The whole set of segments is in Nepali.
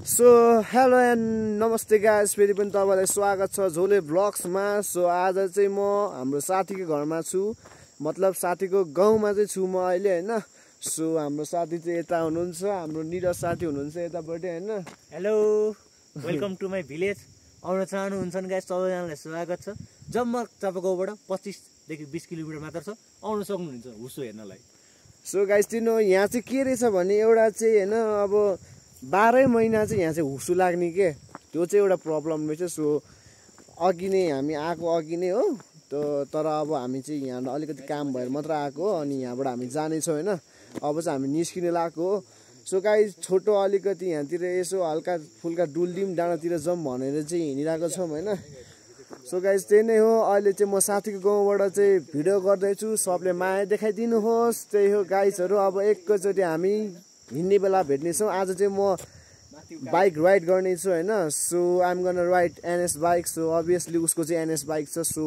सो हेलो एन्ड नमस्ते गाइस, फेरि पनि तपाईलाई स्वागत छ झोले ब्लग्समा। सो आज चाहिँ म हाम्रो साथीको घरमा छु, मतलब साथीको गाउँमा चाहिँ छु म अहिले हैन। सो हाम्रो साथी चाहिँ यता हुनुहुन्छ, हाम्रो निरज साथी हुनुहुन्छ यतापट्टि हैन। Hello, welcome to my village. आउन चाहनुहुन्छ गाइस, सबैजनालाई स्वागत छ। जम्मा चापागाउँबाट 25 देखि 20 किलोमिटर मात्र छ, आउन सक्नुहुन्छ हुसो हेर्नलाई। सो गाइस, तिनो यहाँ चाहिँ के रहेछ भने एउटा चाहिँ हैन, अब 12 महिना चाहिँ यहाँ चाहिँ हुसु लाग्ने के, त्यो चाहिँ एउटा प्रब्लम रहेछ। सो अघि नै हामी आएको अघि नै हो, तर अब हामी चाहिँ यहाँ अलिकति काम भएर मात्र आएको हो, अनि यहाँबाट हामी जानेछौँ हैन। अब चाहिँ हामी निस्किन लागेको हो। सो गाइस, छोटो अलिकति यहाँतिर यसो हल्का फुल्का डुल्दिम डाँडातिर जाउँ भनेर चाहिँ हिँडिरहेको छौँ हैन। सो गाइस, त्यही नै हो। अहिले चाहिँ म साथीको गाउँबाट चाहिँ भिडियो गर्दैछु, सबले माया देखाइदिनुहोस्। त्यही हो गाइसहरू, अब एकैचोटि हामी हिँड्ने बेला भेट्नेछौँ। आज चाहिँ म बाइक राइड गर्नेछु हैन। So I'm gonna ride NS bike. So obviously उसको चाहिँ एनएस बाइक छ। सो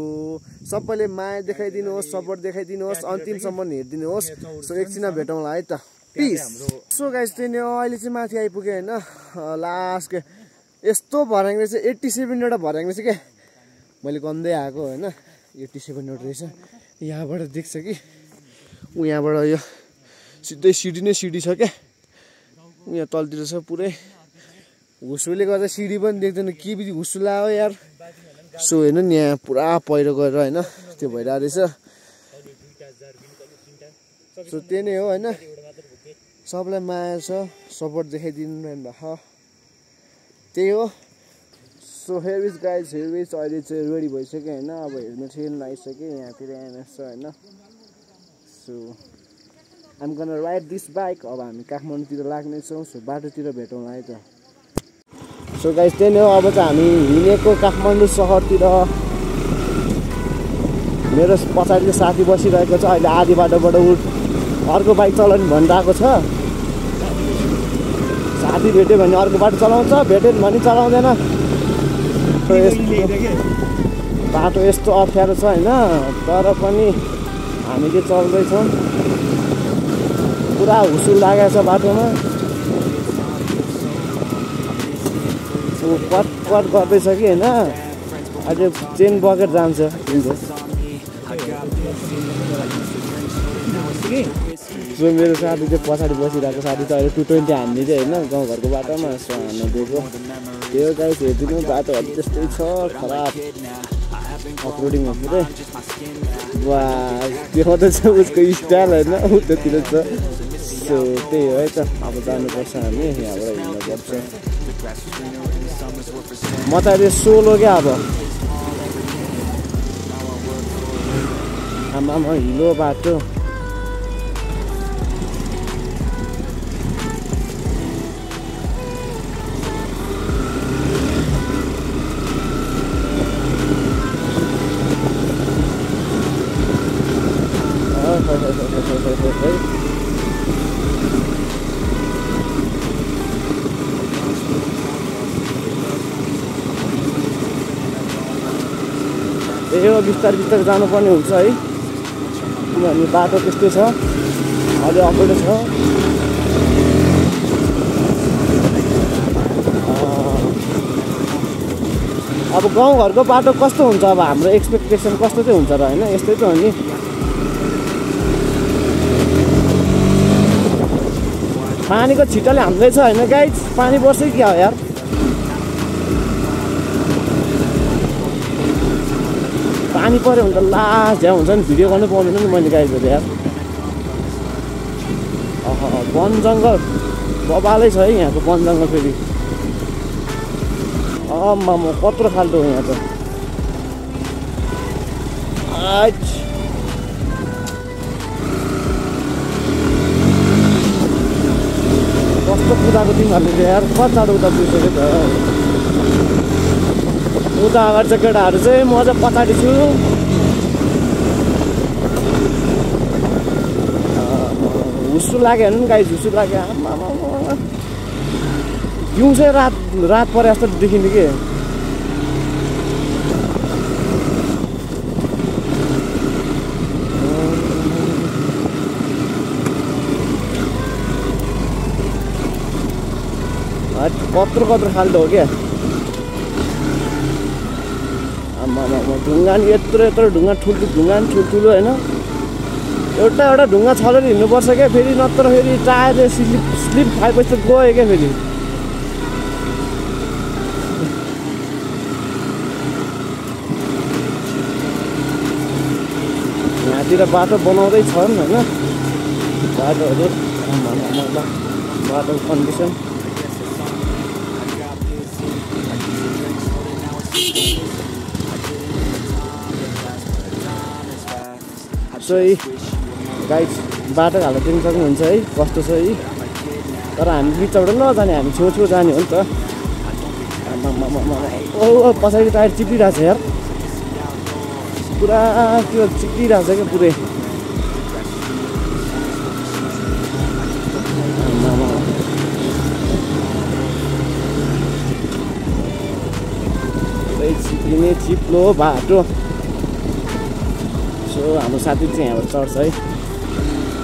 सबैले माया देखाइदिनुहोस्, सपोर्ट देखाइदिनुहोस्, अन्तिमसम्म हेरिदिनुहोस्। सो एकछिनमा भेटौँला है त, पिस। सो गाइस, त्यही नै अहिले चाहिँ माथि आइपुग्यो हैन। लास्ट के यस्तो भर्याङ रहेछ, 87 वटा भर्याङ रहेछ क्या। मैले गन्दै आएको हैन, 87 वटा रहेछ। यहाँबाट देख्छ कि ऊ यहाँबाट यो सिधै सिडी नै सिडी छ क्या, यहाँ तलतिर छ पुरै। हुसुले गर्दा सिडी पनि देख्दैन, के बित्ति हुसु लाग्यो यार। सो हेर्नु नि, यहाँ पुरा पहिरो गएर होइन त्यो भइरहेको रहेछ। सो त्यही नै हो होइन, सबलाई माया छ, सपोर्ट देखाइदिनु भएको, त्यही हो। सो हेरविज गाइज, हेरविज अहिले चाहिँ रेडी भइसक्यो होइन। अब हेर्नु ट्रेन लागिसक्यो, यहाँतिर एनएस छ होइन। So I'm gonna ride this bike. अब हामी काठमाडौँतिर लाग्नेछौँ। सो बाटोतिर भेटौँला है त। सो गाइस, त्यही नै हो। अब चाहिँ हामी हिँडेको काठमाडौँ सहरतिर। मेरो पछाडि चाहिँ साथी बसिरहेको छ। अहिले आधी बाटोबाट अर्को बाइक चलाउने भनिरहेको छ। साथी भेट्यो भने अर्को बाटो चलाउँछ, भेटेन भने चलाउँदैन। बाटो यस्तो अप्ठ्यारो छ होइन, तर पनि हामी चाहिँ चल्दैछौँ। पुरा हुसु लागेको छ बाटोमा, पट पट गर्दैछ कि होइन। अहिले चेन बकेट जान्छ। सो मेरो साथी चाहिँ पछाडि बसिरहेको साथी त अहिले 220 हान्ने चाहिँ होइन, गाउँघरको बाटोमा। सो हान्न दिएको त्यो गाइस, हेरिदिनु बाटोहरू त्यस्तै छ, खराब अफरोडिङ पुरै। वा, देखाउँदैछ उसको स्टाइल होइन, उतातिर छ। सो त्यही हो है त, अब जानुपर्छ हामी, यहाँबाट हिँड्नुपर्छ। म त अहिले सोलो क्या। अब आमामा हिलो बाटो। यो बिस्तारै बिस्तारै जानुपर्ने हुन्छ है, किनभने बाटो त्यस्तै छ, अलि अप्ठ्यारो छ। अब गाउँघरको बाटो कस्तो हुन्छ, अब हाम्रो एक्सपेक्टेसन कस्तो चाहिँ हुन्छ र होइन, यस्तै त हो नि। पानीको छिटाले हान्दैछ होइन गाइस, पानी पर्छ कि क्या हो यार। पानी पऱ्यो भने त लास्ट झ्याउ हुन्छ नि, भिडियो गर्नु पाउँदैन नि मैले गाइजहरू यार। वन जङ्गल बबालै छ है यहाँको वन जङ्गल। फेरि म कत्रो खाल्टो हो यहाँ त। कस्तो कुदाएको तिमीहरूले यार, कति उता पुगिसक्यो त। उता अगाडि चाहिँ केटाहरू चाहिँ, म चाहिँ पछाडि छु। हुसु लाग्यो भने गाइस, हुसु लाग्यो। आमामा दिउँसै रात परे जस्तो देखिने के। कत्रो कत्रो खाल्टो हो क्या ढुङ्गा नि यत्रो ढुङ्गा ढुङ्गा नि ठुल्ठुलो होइन एउटा ढुङ्गा छलेर हिँड्नुपर्छ क्या फेरि नत्र फेरि टायर स्लिप खाएपछि त गयो क्या फेरि यहाँतिर बाटो बनाउँदैछन् होइन बाटोहरू बाटोको कन्डिसन सो गाइड बाटो हाल्न दिन सक्नुहुन्छ है कस्तो छ है तर हामी बिचबाट नजाने हामी छेउछेउ जाने हो नि त ओ पछाडि टायर चिप्लिरहेको छ यार पुरा त्यो चिप्लिरहेको छ क्या पुरै चिप्लिने चिप्लो बाटो सो हाम्रो साथी चाहिँ यहाँबाट चढ्छ है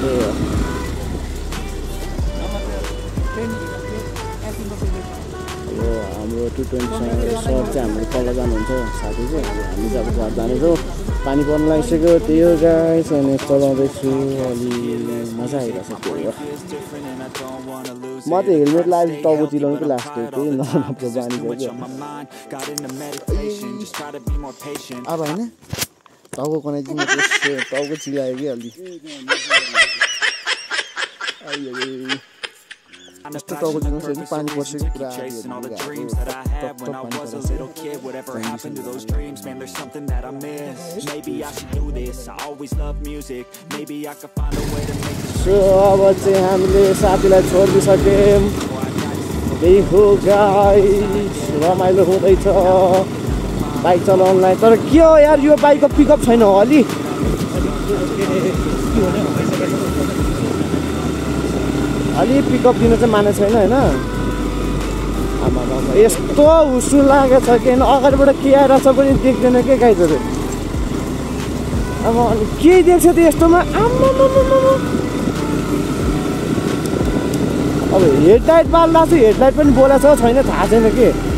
त्यही हो यो हाम्रो 220 सर चाहिँ हाम्रो तल जानुहुन्छ साथी चाहिँ हामी चाहिँ अब घर जानेछौँ पानी पर्न लागिसक्यो त्यही हो गाइस अनि चलाउँदैछु अलि मजा आइरहेछ त्यही हो म त हेलमेट लगाएर टाउको चिलाउनु पो लाग्छ त्यही नराम्रो बानी भयो अब होइन टाउको कनाइदिनु टाउको चिलायो कि अलि यस्तो टाउको चिलाउँछ पानी पर्छ कि पुरा सो अब चाहिँ हामीले साथीलाई छोडिदिइसक्यौँ त्यही हो गाइस रमाइलो हुँदैछ बाइक चलाउनलाई तर के हो यार यो बाइकको पिकअप छैन अलि पिकअप दिन चाहिँ माने छैन होइन यस्तो हुसु लागेको छ कि अगाडिबाट के आइरहेछ पनि देख्दैन के गाइजहरू अब के देख्छ त यस्तोमा अब हेडलाइट बाल्दा चाहिँ हेडलाइट पनि बोलेको छ छैन थाहा छैन के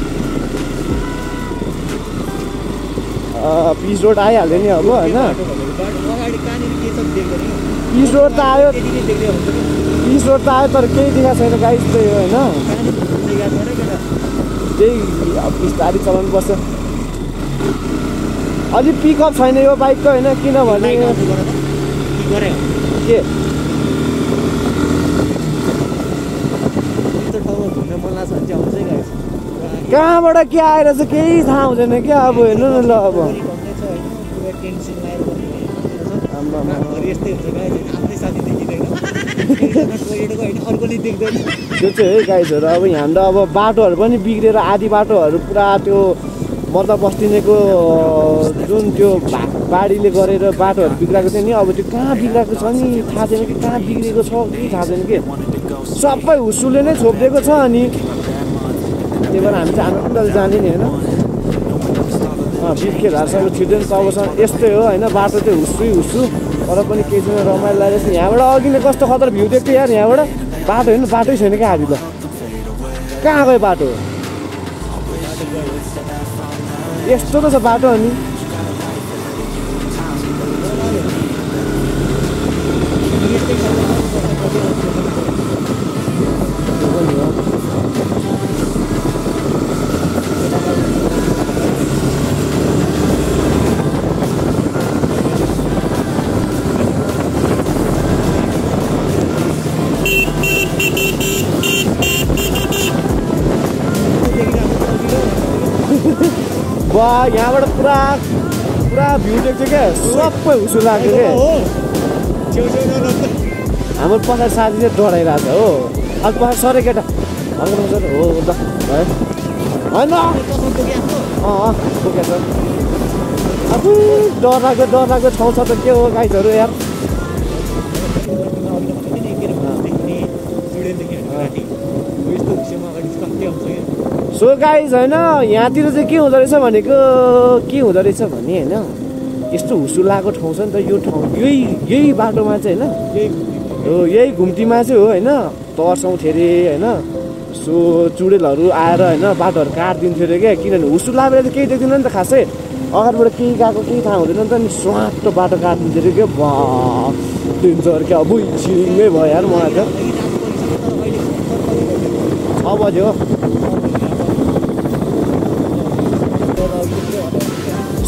पिच रोड आइहाल्यो नि अब होइन पिच रोड त आयो तर केही देखाएको छैन गाइस चाहिँ होइन त्यही अब बिस्तारै चलाउनु पर्छ अलिक पिकअप छैन यो बाइकको होइन किनभने के कहाँबाट के आएर चाहिँ केही थाहा हुँदैन क्या अब हेर्नु न ल अब त्यो चाहिँ है गाइजहरू अब यहाँ अब बाटोहरू पनि बिग्रेर आधी बाटोहरू पुरा त्यो मर्दा बस्तिनेको जुन त्यो बाढीले गरेर बाटोहरू बिग्राएको थियो नि अब त्यो कहाँ बिग्राएको छ नि थाहा छैन कि कहाँ बिग्रेको छ कि थाहा छैन कि सबै हुसुले नै छोपिदिएको छ अनि त्यही भएर हामी चाहिँ हाम्रो कुराले जाने नि होइन बिर्खेलहरूसँग छिट्दैन तबसम्म यस्तै हो होइन बाटो चाहिँ हुसु तर पनि केही छैन रमाइलो लागेको छ यहाँबाट अघि नै कस्तो खतरा भ्यू देख्थ्यो यार यहाँबाट बाटो होइन बाटै छैन क्या हामी त कहाँ गयो बाटो यस्तो त छ बाटो अनि यहाँबाट पुरा भ्यू देख्छ क्या सबै हुसु लाग्छ क्या हाम्रो पछाडि साथी चाहिँ डराइरहेको छ हो अब पछाडि सरे केटा सर हो ल भयो होइन पुगेछ अब डर लाग्यो ठाउँ छ त के हो गाइजहरू यार सो गाइज होइन यहाँतिर चाहिँ के हुँदो रहेछ भनेको के हुँदो रहेछ भने होइन यस्तो हुसु लागेको ठाउँ छ नि त यो ठाउँ यही बाटोमा चाहिँ होइन यही घुम्तीमा चाहिँ हो होइन तर्साउँथ्यो अरे होइन सो चुडेलहरू आएर होइन बाटोहरू काटिदिन्थ्यो अरे क्या किनभने हुसु लागेर त केही देख्दैन नि त खासै अगाडिबाट केही गएको केही थाहा हुँदैन नि त नि स्वाटो बाटो काटिदिन्थ्यो अरे क्या भा डेन्जर क्या अब छिरिङै भयो यार मलाई त अब बज्यो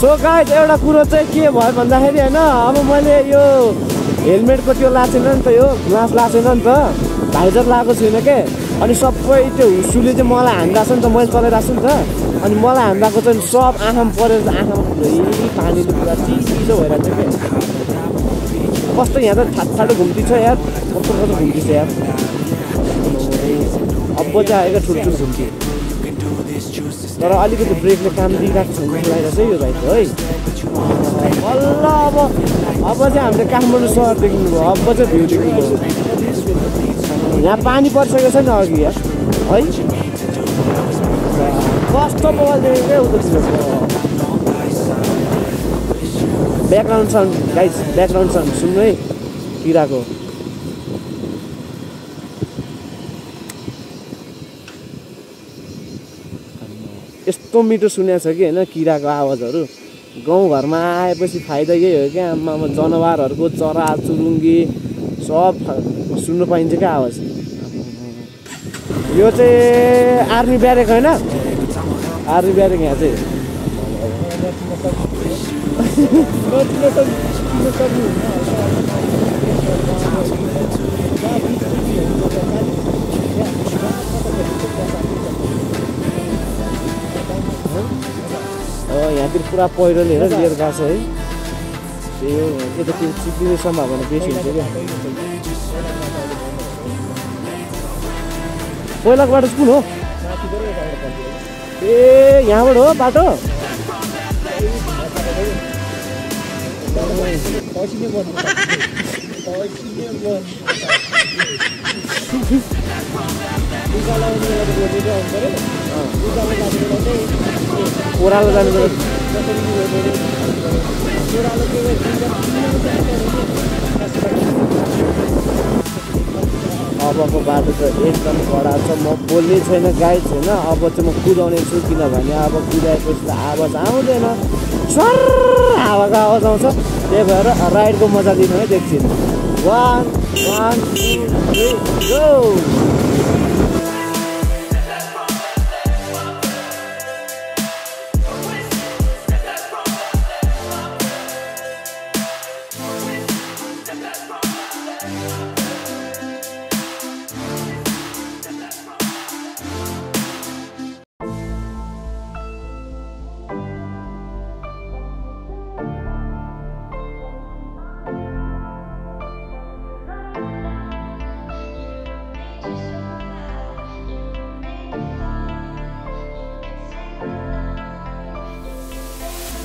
सो गाइज एउटा कुरो चाहिँ के भयो भन्दाखेरि होइन अब मैले यो हेलमेटको त्यो लाएको छैन नि त यो ग्लास लाएको छैन नि त भाइजर लगाएको छुइनँ के अनि सबै त्यो हुसुले चाहिँ मलाई हान्दाछ नि त मैले चलाइरहेको छु नि त अनि मलाई हान्दाको चाहिँ सब आँखामा परेर आँखामा पुरै पानीले पुरा चिसो भइरहेको छ क्या कस्तो यहाँ त ठाडो घुम्ती छ यार कस्तो घुम्ती छ यार अब चाहिँ आएको ठुल्ठुलो घुम्ती तर अलिकति ब्रेकले काम दिइरहेको छ जस्तो लागिरहेको छ यो बाइक है बल्ल अब चाहिँ हामीले काठमाडौँ सहर देख्नुभयो अब चाहिँ भ्यू देख्नुभयो यहाँ पानी परिसकेको छ नि अघि यार है कस्तो मोबाइल देखेको उता background sound guys background sound सुन्नु है किराको यस्तो मिठो सुनेको छ कि होइन किराको आवाजहरू गाउँघरमा आएपछि फाइदा यही हो क्या आमामा जनावरहरूको चरा चुरुङ्गी सब सुन्नु पाइन्छ क्या आवाज यो चाहिँ आर्मी ब्यारेक होइन आर्मी ब्यारेक यहाँ चाहिँ यहाँतिर पुरा पहिरोले हेर लिएर गएको छ है त्यही हो यतातिर चिप्लिने सम्भावना बेसी हुन्छ क्या पहिलाको बाटो कुन हो ए यहाँबाट हो बाटो ओह्रालो जानु अबको बाटो त एकदम कडा छ म बोल्ने छैन गाइड छैन अब चाहिँ म कुदाउने छु किनभने अब कुदाएपछि त आवाज आउँदैन सर हावाको आवाज आउँछ त्यही भएर राइडको मजा लिनु है एकछिन 1 2 3 go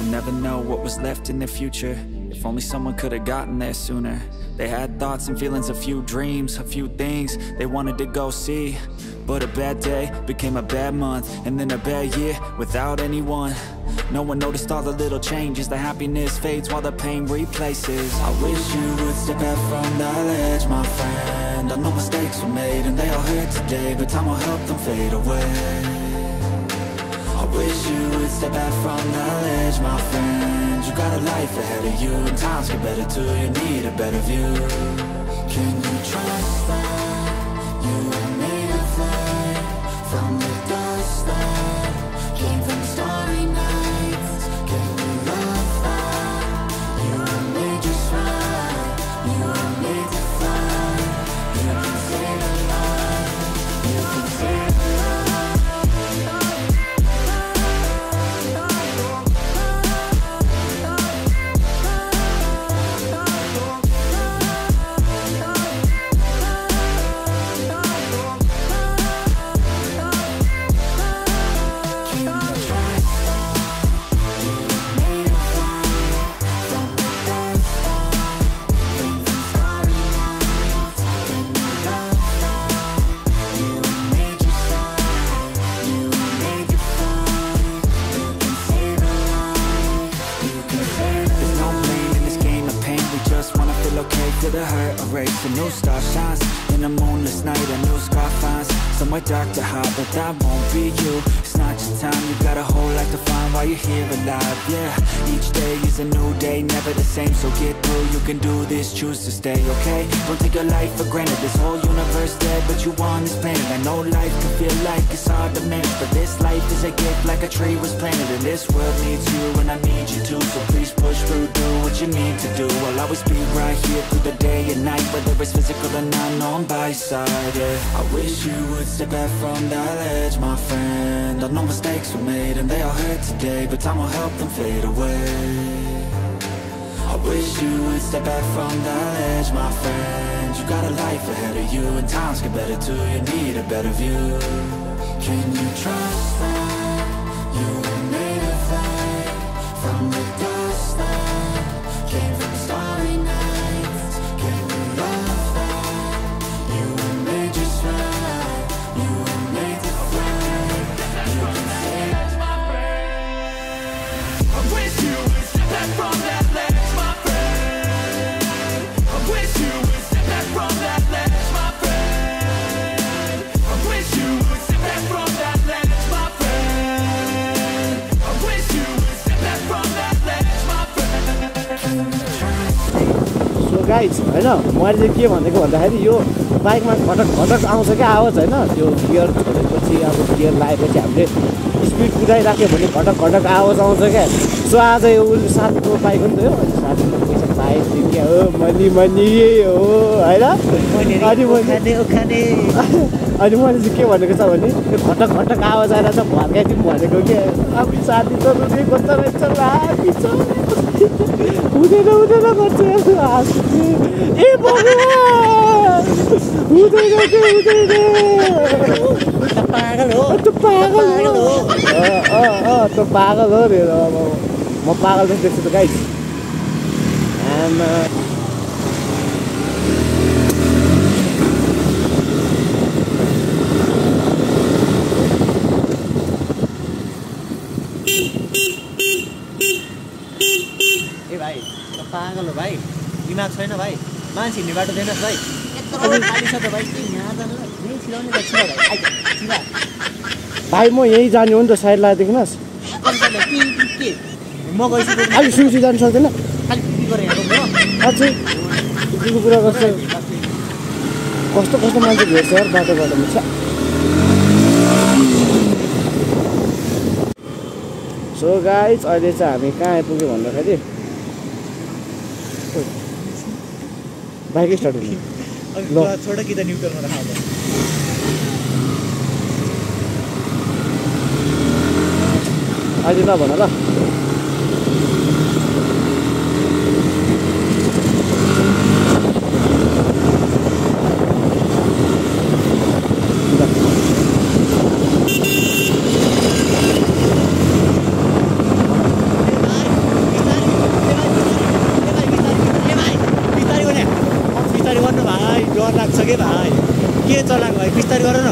Never know what was left in the future. If only someone could have gotten there sooner. They had thoughts and feelings, a few dreams, a few things they wanted to go see. But a bad day became a bad month, and then a bad year without anyone. No one noticed all the little changes. The happiness fades while the pain replaces. I wish you would step back from the ledge, my friend. I know mistakes were made and they all hurt today, but time will help them fade away. I wish you would step back from the ledge, my friend. You got a life ahead of you, and times get better too. You need a better view. Can you trust that you were made to fly from the dust that came from starry nights? Can you love that you were made just right? You were made to fly. You can save a life. You can save a life. breaks, a new star shines. In a moonless night, a new scar finds somewhere dark to hide, but that won't be you. It's not your time, you got a whole life to find while you're here alive, yeah. Each day is a new day, never the same, so get through. You can do this, choose to stay, okay? Don't take your life for granted, this whole universe dead, but you on this planet. I know life can feel like it's hard to manage, but this life is a gift like a tree was planted. And this world needs you and I need you too, so please push through, do what you need to do. I'll always be right here through the day and night, whether it's physical or not, no, I'm by your side, yeah. I wish you would step back from that ledge, my friend. I know mistakes were made and they all hurt today, but time will help them fade away. I wish you would step back from that ledge, my friend. You got a life ahead of you and times get better too. You need a better view. Can you trust that you were made of light from the dust that came from starry nights? Can you love that you were made just right? You were made to fly. You can say that's my friend. I wish you would step back from that ledge, my friend. I wish you would step back from that ledge, my friend. I wish you would step back from that ledge, my friend. I wish you would step back from that ledge, my friend. So guys होइन मैले चाहिँ के भनेको भन्दाखेरि यो बाइकमा घटक घटक आउँछ क्या आवाज होइन त्यो गियर छोडेपछि अब गियर लगाएपछि हामीले स्पिड कुदाइराख्यो भने घटक घटक आवाज आउँछ क्या सो आज यो उसले साथीको बाइक हो नि त यो अनि साथीले पैसा पाएँ क्या हो मनी यही हो होइन अनि मैले चाहिँ के भनेको छ भने यो घटक घटक आवाज आएर चाहिँ भर्काइदिउँ भनेको के अब साथी त रुँदै कस्तो रहेछ हुँदैन गर्छ ए भगवान् हुँदैन पागल हो त पागल हो रे अब म पागल जस्तो देख्छु त गाइस पागल हो भाइ दिमाग छैन भाइ मान्छे हिँड्ने बाटो दिनुहोस् भाइ यत्रो खाली छ त भाइ यहाँ जानु यहीँ छिराउने भाइ म यहीँ जाने हो नि त साइड लगाएर देख्नुहोस् के म गइसकेँ अलिक सुसी जानु सक्दैन खालि गरेँ अझै यतिको कुरा गर्छ कस्तो कस्तो मान्छे भेट्छ यार बाटो बाटोमा छ सो गाइज अहिले चाहिँ हामी कहाँ आइपुग्यो भन्दाखेरि बाइक स्टार्ट हुने ल छोड कि त न्युट्रलमा राख अहिले नभन ल के चलाएको भाइ बिस्तारै गर न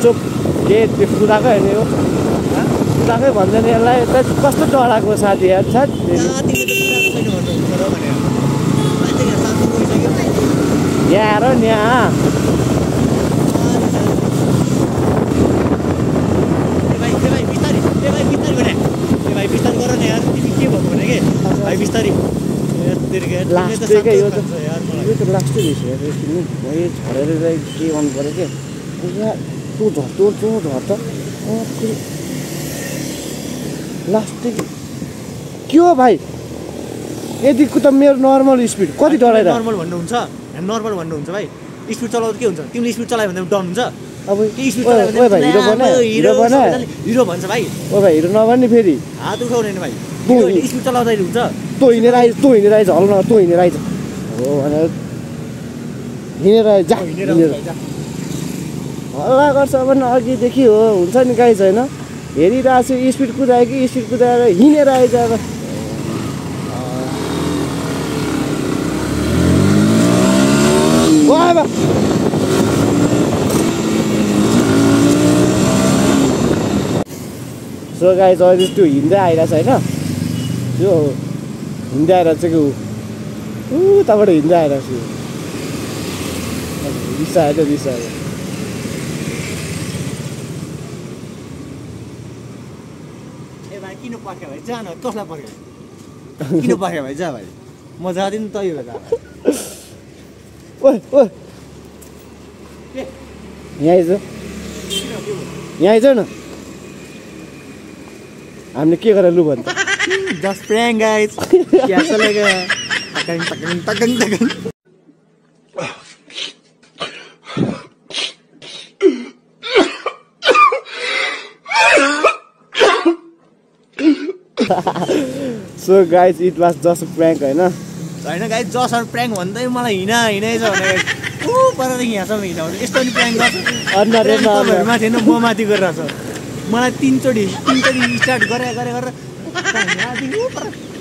चुप के त्यो कुदाकै हेर्ने हो कुदाकै भन्दैन यसलाई कस्तो डराएको साथी यार छ यहाँ आएर नि यहाँ बिस्तारै गर न यार तिमी के भएको भने के भाइ बिस्तारै लास्टकै यो त लास्टै रहेछ तिमी यो झरेर चाहिँ के गर्नु पऱ्यो क्या तँ झर त लास्टै के हो भाइ यतिको त मेरो नर्मल स्पिड कति डराएर नर्मल भन्नुहुन्छ नर्मल भन्नुहुन्छ भाइ स्पिड चलाउँदा के हुन्छ तिमीले स्पिड चलायो भने डर हुन्छ अब के स्पिड चलायो भने हिरो भन्छ भाइ ओ भाइ हिरो नभन्ने फेरि हात उठाउने भाइ स्पिड चलाउँदाखेरि हुन्छ तँ हिँडेर आइज हल्न तँ हिँडेर आइज हो भनेर हिँडेर जा हल्ला गर्छ भने अघिदेखि हो हुन्छ नि गाइज होइन हेरिरहेको छु स्पिड कुदायो कि स्पिड कुदाएर हिँडेर आइज अब सो गाइज अहिले त्यो हिँड्दै आइरहेछ होइन त्यो हिँड्दै आइरहेको छ कि ऊ तबाट हिँड्दै आइरहेको छु रिसायो ए भाइ किन पर्ख्यो भाइ जा न कसलाई पर्ख्यो किन पर्ख्यो भाइ जा भाइ म जाँदिनँ तै हो जा ओइ यहाँ आइज न हामीले के गरेर लु भन्छ जस्ट प्रैंक गाइस क्या चलेगा टकङ so guys it was just prank हैन गाइस जस्ट प्रैंक भन्दै मलाई हिँडै छ भने ऊ परदेखि यहाँसम्म हिँडाउँछ यस्तो नि प्रैंक गर्छ तपाईँहरू माथि होइन म माथि गरिरहेको छ मलाई तीनचोटि स्टार्ट गरे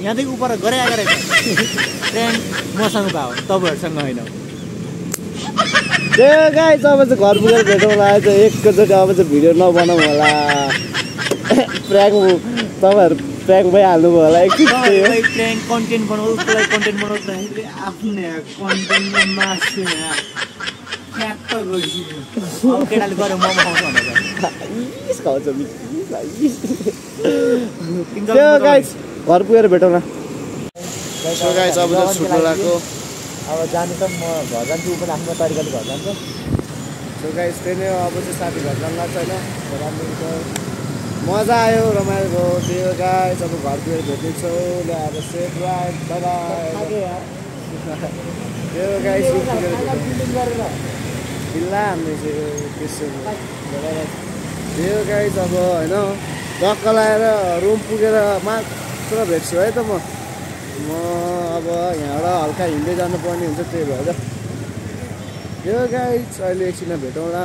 यहाँदेखि उपर गरे प्रैंक मसँग भयो तपाईँहरूसँग होइन त्यो गाइज अब चाहिँ घर पुगेर भेटौँला चाहिँ एकैचोटि अब चाहिँ भिडियो नबनाउँ होला प्रैंक तपाईँहरू प्रैंक भइहाल्नुभयो होला एकचोटि प्रैंक कन्टेन्ट बनाउँछ उसलाई कन्टेन्ट बनाउँदाखेरि आफ्नो कन्टेन्टमा मासु केटाले गऱ्यो मोमो खाउँछ भनेर त्यो गाइज घर पुगेर भेटौँला सो गाइज अब चाहिँ छुट्नु लाग्यो अब जानु त म घर जान्छु ऊ पनि आफ्नो तरिकाले घर जान्छ सो गाइज त्यही नै हो अब चाहिँ साथी घर जानु लाग्छ होइन राम्रो मजा आयो रमाइलो भयो त्यो गाइज अब घर पुगेर भेट्नेछौँ ल्याएर सेफ राइट त्यो गाइज बिल्ला हामीले चाहिँ त्यसो त्यो गाइज अब होइन टक्क लगाएर रुम पुगेर मात्र भेट्छु है त म अब यहाँबाट हल्का हिँड्दै जानुपर्ने हुन्छ त्यही भएर त्यो गाइज अहिले एकछिनमा भेटौँला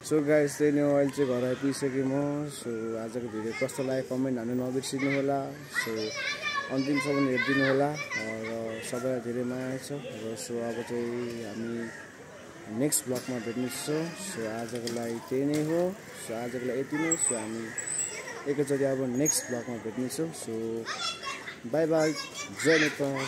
सो गाइज त्यही नै हो अहिले चाहिँ घर आइपुगिसकेँ म सो आजको भिडियो कस्तो लाग्यो कमेन्ट हाल्नु नबिर्सिनु होला सो अन्तिमसम्म हेरिदिनु होला र सबैलाई धेरै माया छ र सो अब चाहिँ हामी नेक्स्ट ब्लगमा भेट्नेछौँ सो आजको लागि त्यही नै हो सो आजको लागि यति नै सो हामी एकैचोटि अब नेक्स्ट ब्लगमा भेट्नेछौँ सो बाई बाई जय नेपाल